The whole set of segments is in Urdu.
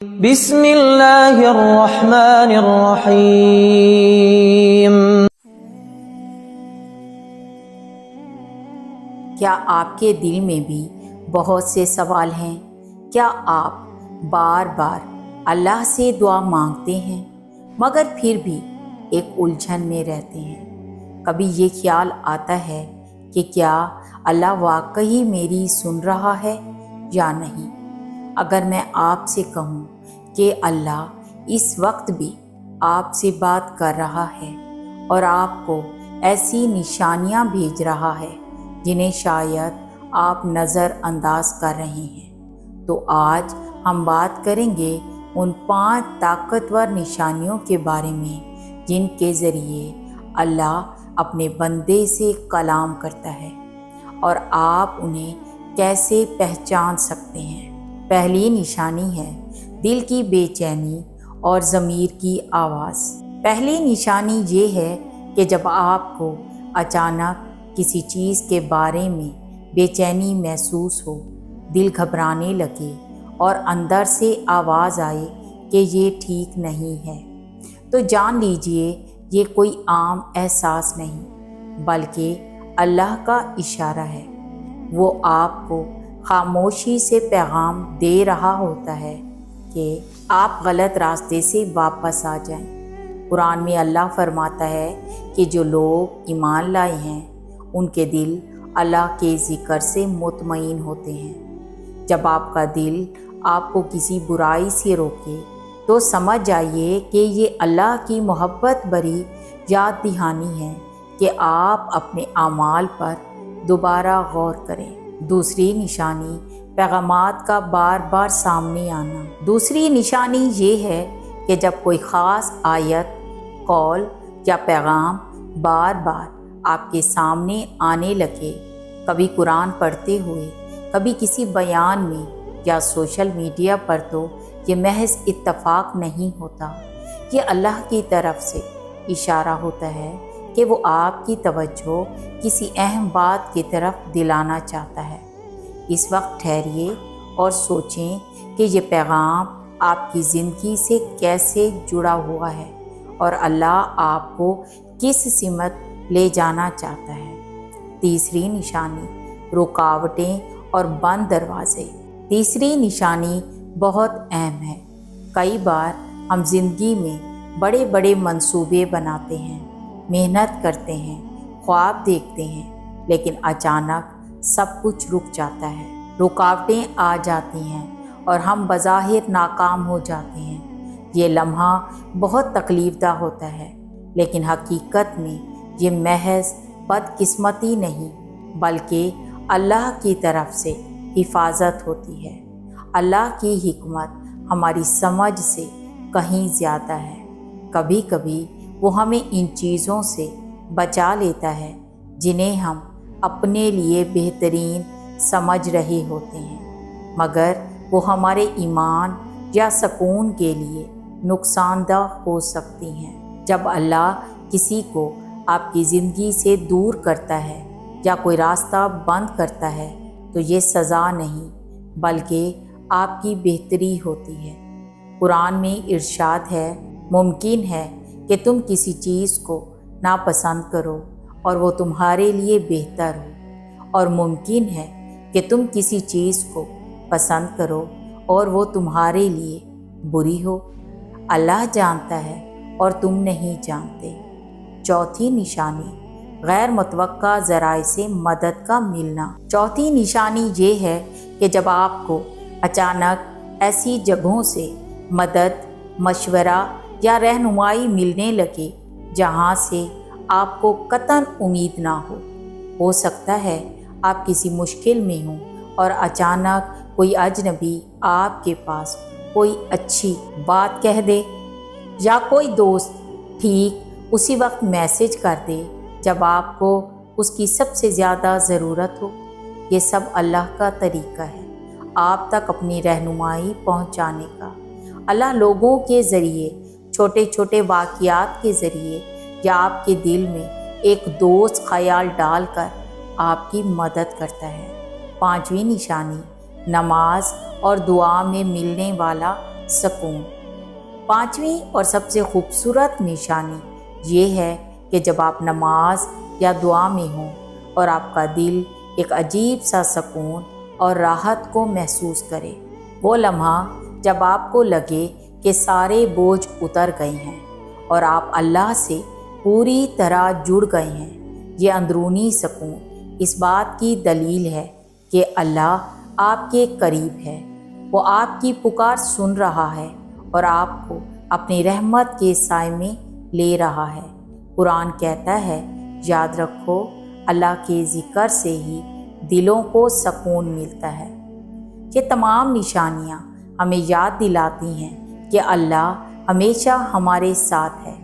بسم اللہ الرحمن الرحیم۔ کیا آپ کے دل میں بھی بہت سے سوال ہیں؟ کیا آپ بار بار اللہ سے دعا مانگتے ہیں مگر پھر بھی ایک الجھن میں رہتے ہیں؟ کبھی یہ خیال آتا ہے کہ کیا اللہ واقعی میری سن رہا ہے یا نہیں؟ اگر میں آپ سے کہوں کہ اللہ اس وقت بھی آپ سے بات کر رہا ہے اور آپ کو ایسی نشانیاں بھیج رہا ہے جنہیں شاید آپ نظر انداز کر رہے ہیں، تو آج ہم بات کریں گے ان 5 طاقتور نشانیوں کے بارے میں جن کے ذریعے اللہ اپنے بندے سے کلام کرتا ہے اور آپ انہیں کیسے پہچان سکتے ہیں۔ پہلی نشانی ہے دل کی بے چینی اور ضمیر کی آواز۔ پہلی نشانی یہ ہے کہ جب آپ کو اچانک کسی چیز کے بارے میں بے چینی محسوس ہو، دل گھبرانے لگے اور اندر سے آواز آئے کہ یہ ٹھیک نہیں ہے، تو جان لیجئے یہ کوئی عام احساس نہیں بلکہ اللہ کا اشارہ ہے۔ وہ آپ کو خاموشی سے پیغام دے رہا ہوتا ہے کہ آپ غلط راستے سے واپس آ جائیں۔ قرآن میں اللہ فرماتا ہے کہ جو لوگ ایمان لائے ہیں ان کے دل اللہ کے ذکر سے مطمئن ہوتے ہیں۔ جب آپ کا دل آپ کو کسی برائی سے روکے تو سمجھ جائیے کہ یہ اللہ کی محبت بھری یاد دہانی ہے کہ آپ اپنے اعمال پر دوبارہ غور کریں۔ دوسری نشانی پیغامات کا بار بار سامنے آنا۔ دوسری نشانی یہ ہے کہ جب کوئی خاص آیت، قول یا پیغام بار بار آپ کے سامنے آنے لگے، کبھی قرآن پڑھتے ہوئے، کبھی کسی بیان میں یا سوشل میڈیا پر، تو یہ محض اتفاق نہیں ہوتا، یہ اللہ کی طرف سے اشارہ ہوتا ہے کہ وہ آپ کی توجہ کسی اہم بات کی طرف دلانا چاہتا ہے۔ اس وقت ٹھہریے اور سوچیں کہ یہ پیغام آپ کی زندگی سے کیسے جڑا ہوا ہے اور اللہ آپ کو کس سمت لے جانا چاہتا ہے۔ تیسری نشانی رکاوٹیں اور بند دروازے۔ تیسری نشانی بہت اہم ہے۔ کئی بار ہم زندگی میں بڑے بڑے منصوبے بناتے ہیں، محنت کرتے ہیں، خواب دیکھتے ہیں، لیکن اچانک سب کچھ رک جاتا ہے۔ رکاوٹیں آ جاتی ہیں اور ہم بظاہر ناکام ہو جاتے ہیں۔ یہ لمحہ بہت تکلیف دہ ہوتا ہے، لیکن حقیقت میں یہ محض بدقسمتی نہیں بلکہ اللہ کی طرف سے حفاظت ہوتی ہے۔ اللہ کی حکمت ہماری سمجھ سے کہیں زیادہ ہے۔ کبھی کبھی وہ ہمیں ان چیزوں سے بچا لیتا ہے جنہیں ہم اپنے لیے بہترین سمجھ رہے ہوتے ہیں، مگر وہ ہمارے ایمان یا سکون کے لیے نقصان دہ ہو سکتی ہیں۔ جب اللہ کسی کو آپ کی زندگی سے دور کرتا ہے یا کوئی راستہ بند کرتا ہے تو یہ سزا نہیں بلکہ آپ کی بہتری ہوتی ہے۔ قرآن میں ارشاد ہے، ممکن ہے کہ تم کسی چیز کو ناپسند کرو اور وہ تمہارے لیے بہتر ہو، اور ممکن ہے کہ تم کسی چیز کو پسند کرو اور وہ تمہارے لیے بری ہو۔ اللہ جانتا ہے اور تم نہیں جانتے۔ چوتھی نشانی غیر متوقع ذرائع سے مدد کا ملنا۔ چوتھی نشانی یہ ہے کہ جب آپ کو اچانک ایسی جگہوں سے مدد، مشورہ یا رہنمائی ملنے لگے جہاں سے آپ کو قطعاً امید نہ ہو سکتا ہے آپ کسی مشکل میں ہوں اور اچانک کوئی اجنبی آپ کے پاس کوئی اچھی بات کہہ دے یا کوئی دوست ٹھیک اسی وقت میسج کر دے جب آپ کو اس کی سب سے زیادہ ضرورت ہو۔ یہ سب اللہ کا طریقہ ہے آپ تک اپنی رہنمائی پہنچانے کا۔ اللہ لوگوں کے ذریعے، چھوٹے چھوٹے واقعات کے ذریعے یا آپ کے دل میں ایک دوست خیال ڈال کر آپ کی مدد کرتا ہے۔ پانچویں نشانی نماز اور دعا میں ملنے والا سکون۔ پانچویں اور سب سے خوبصورت نشانی یہ ہے کہ جب آپ نماز یا دعا میں ہوں اور آپ کا دل ایک عجیب سا سکون اور راحت کو محسوس کرے، وہ لمحہ جب آپ کو لگے کہ سارے بوجھ اتر گئے ہیں اور آپ اللہ سے پوری طرح جڑ گئے ہیں۔ یہ اندرونی سکون اس بات کی دلیل ہے کہ اللہ آپ کے قریب ہے، وہ آپ کی پکار سن رہا ہے اور آپ کو اپنی رحمت کے سائے میں لے رہا ہے۔ قرآن کہتا ہے، یاد رکھو اللہ کے ذکر سے ہی دلوں کو سکون ملتا ہے۔ یہ تمام نشانیاں ہمیں یاد دلاتی ہیں کہ اللہ ہمیشہ ہمارے ساتھ ہے۔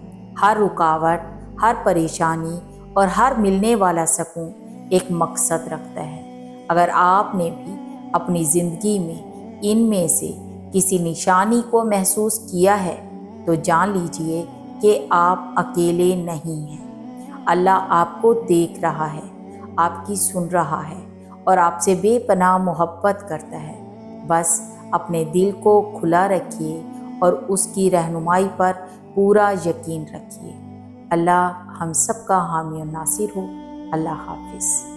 ہر رکاوٹ، ہر پریشانی اور ہر ملنے والا سکون ایک مقصد رکھتا ہے۔ اگر آپ نے بھی اپنی زندگی میں ان میں سے کسی نشانی کو محسوس کیا ہے تو جان لیجئے کہ آپ اکیلے نہیں ہیں۔ اللہ آپ کو دیکھ رہا ہے، آپ کی سن رہا ہے اور آپ سے بے پناہ محبت کرتا ہے۔ بس اپنے دل کو کھلا رکھیے اور اس کی رہنمائی پر پورا یقین رکھیے۔ اللہ ہم سب کا حامی و ناصر ہو۔ اللہ حافظ۔